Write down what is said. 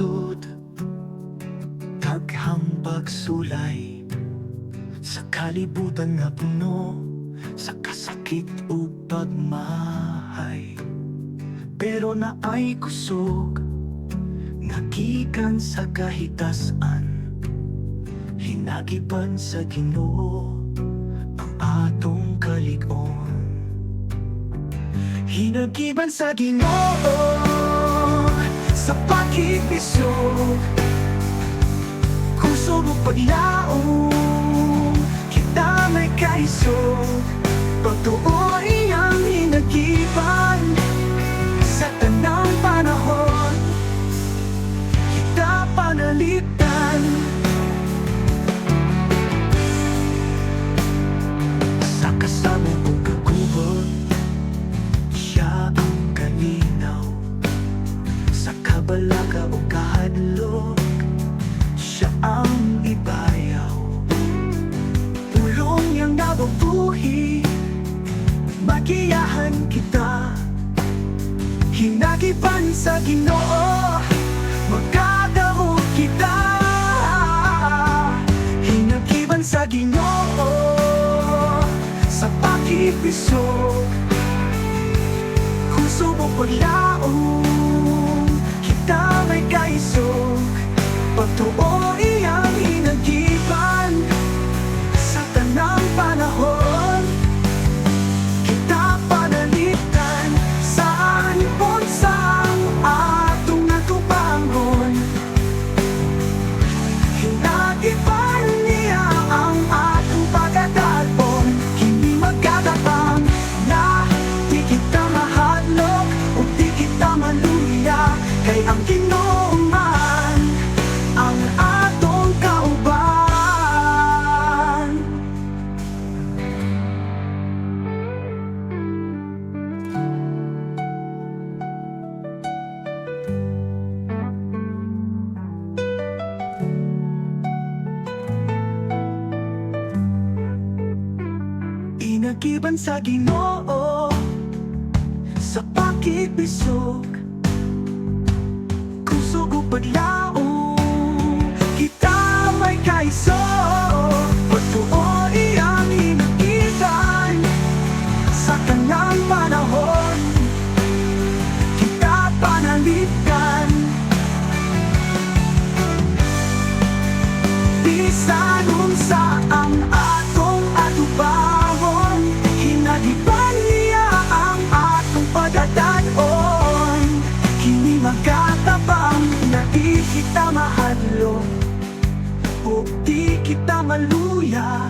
nasud daghang pagsulay sa kalibutan nga puno sa kasakit ug pagmahay. Pero naay kusog nga gikan sa kahitasan, hinagipan sa Ginoo ang atong kalig-on. Hinagiban sa Ginoo sa pagkikisog, kusog ug paglaom, kita may kaisog. Pagtuo iyang hinagiban sa tanang panahon, kita panalitan. Sa kasamang ug kagubot, siya ang kalinaw. Sa kabalaka o kahadlok, siya ang ibayaw. Pulong niyang nabubuhi, magiyahan kita. Hinagiban sa Ginoo, magkadaog kita. Hinagiban sa Ginoo sa pakipisog, kusog o paglaom, kita may kaisog. Pagtuo iyang hinagiban sa tanang panahon, kita panalitan. Saan ipon sang atong natubangon, hinagiban niya ang atong pagkadalpon. Hindi magkatapang na di kita mahadlok o di kita maluya, kay ang Ginoo man ang atong kauban. Inagiban sa Ginoo sa pakipisog, kusog ug paglaom, kita may kaisog. Pagtuo iyang hinagiban sa tanang panahon, kita panalitan. Bisan unsa ang atong atubangon, hinagiban niya ang atong pagdadaon. Kini magkatabang na di kita mahadlok o di kita maluya,